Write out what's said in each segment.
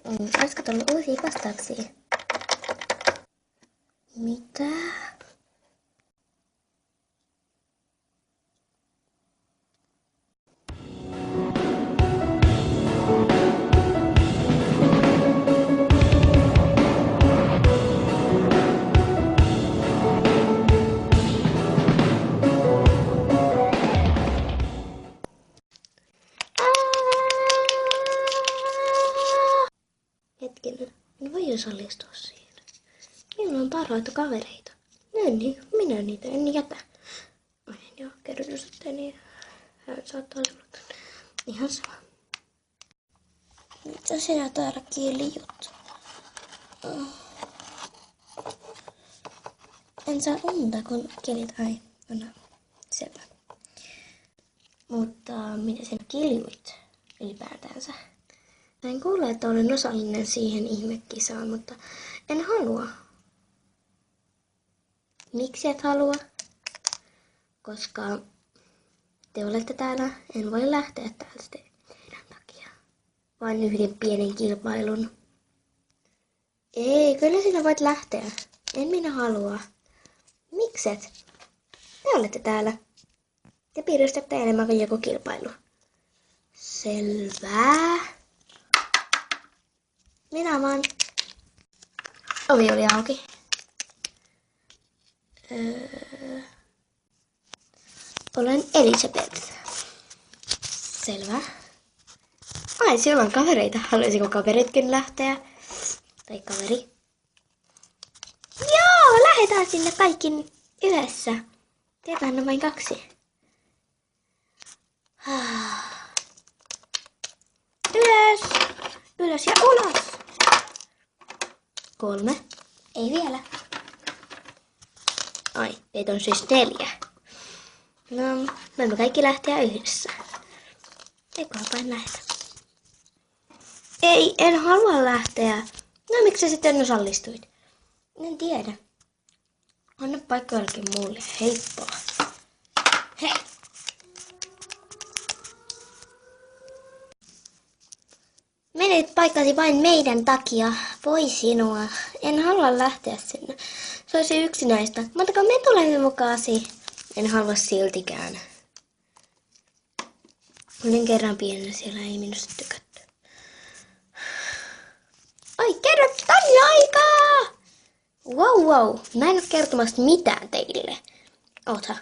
Olisiko tullut uusia vastauksia? Mitä? Hetkinen, en voi osallistua siihen. Minulla on parhaita kavereita. Minä niitä en jätä. En joo, kerros, että niin. Hän saattaa olla ihan sama. Mitä sinä täällä kielijut? En saa unta, kun kielit no, selvä. Mutta mitä sen kiljuit ylipäätänsä? En kuule, että olen osallinen siihen ihmekisaan, mutta en halua. Miksi et halua? Koska te olette täällä, en voi lähteä täältä teidän takia. Vain yhden pienen kilpailun. Ei, kyllä sinä voit lähteä. En minä halua. Mikset? Te olette täällä. Te piiristätte enemmän kuin joku kilpailu. Selvä. Minä vaan. Ovi oli auki. Olen Elisabeth. Selvä. Ai, siellä on kavereita. Haluaisiko kaveritkin lähteä? Tai kaveri? Joo, lähdetään sinne kaikki yhdessä. Tietään on vain 2. Ylös! Ylös ja ulos! 3. Ei vielä. Ai, teitä on siis 4. No, voimme kaikki lähteä yhdessä. Eiköhän vain lähteä. Ei, en halua lähteä. No, miksi sä sitten osallistuit? En tiedä. Anna paikka jollekin muulle. Heippa. Hei! Menit paikkasi vain meidän takia. Voi sinua. En halua lähteä sinne. Se olisi yksinäistä. Mutta kun me tulemme mukaasi. En halua siltikään. Olin kerran pienenä, siellä ei minusta tykätty. Ai, kerro tänne aikaa! Wow. Mä en ole kertomassa mitään teille. Ota.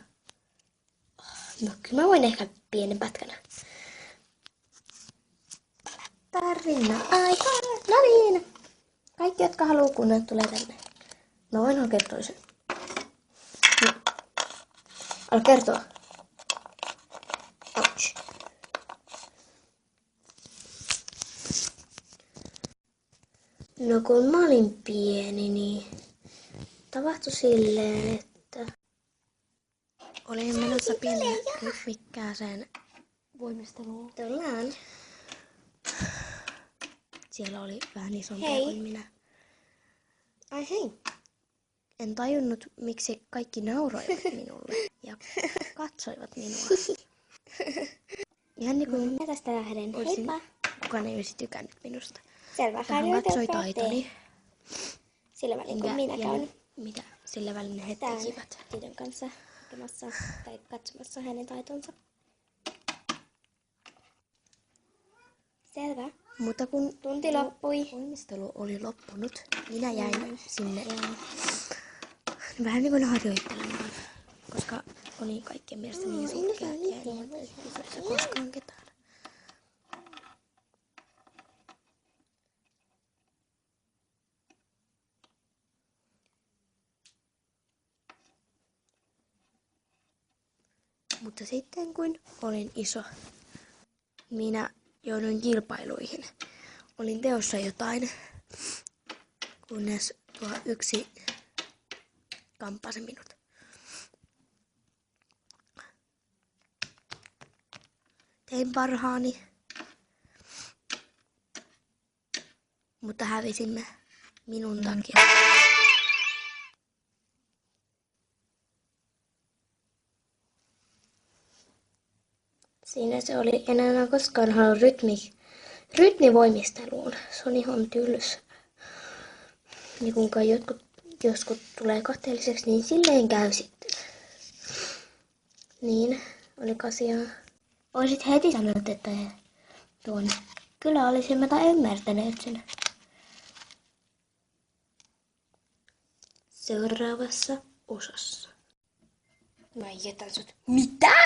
No, kyllä mä voin ehkä pienen pätkänä. Tarina aikaa. No niin. Kaikki, jotka haluaa kuunnella, tulee tänne. Mä voin kertoa sen. No. Älä kertoa. Ouch. No kun mä olin pieni, niin tapahtui silleen, että olin menossa pienen rytmikkääseen voimisteluun. Tullaan. Siellä oli vähän isompia kuin minä. Ai hei. En tajunnut, miksi kaikki nauroivat minulle ja katsoivat minua. Ihan niin kuin minä tästä lähden. Heippa. Kukaan ei olisi tykännyt minusta. Selvä. Hän katsoi taitoni. Sillä välin kun minä käyn. Mitä sillä välin he Tämän tekivät? tytön kanssa hakemassa tai katsomassa hänen taitonsa. Selvä. Mutta kun Tunti loppui. voimistelu oli loppunut, minä jäin sinne vähän niin kuin harjoittelemaan, koska oli kaikkien mielestä niin sitkeä, että ei kysyisi koskaan ketään. Mutta sitten kun olin iso, minä jouduin kilpailuihin. Olin teossa jotain, kunnes tuo yksi kamppasi minut. Tein parhaani, mutta hävisimme minun takia. Siinä se oli. En enää koskaan halua rytmivoimisteluun. Se on ihan tylsä. Ja kuinka joskus tulee kateelliseksi, niin silleen käy sitten. Niin, oliko asiaa? Oisit heti sanonut, että tuon. Kyllä olisimme tai ymmärtäneet sen. Seuraavassa osassa. Mä jätän sut. Mitä?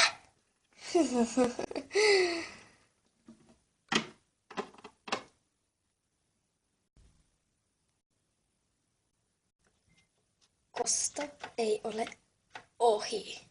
Kosto ei ole ohi.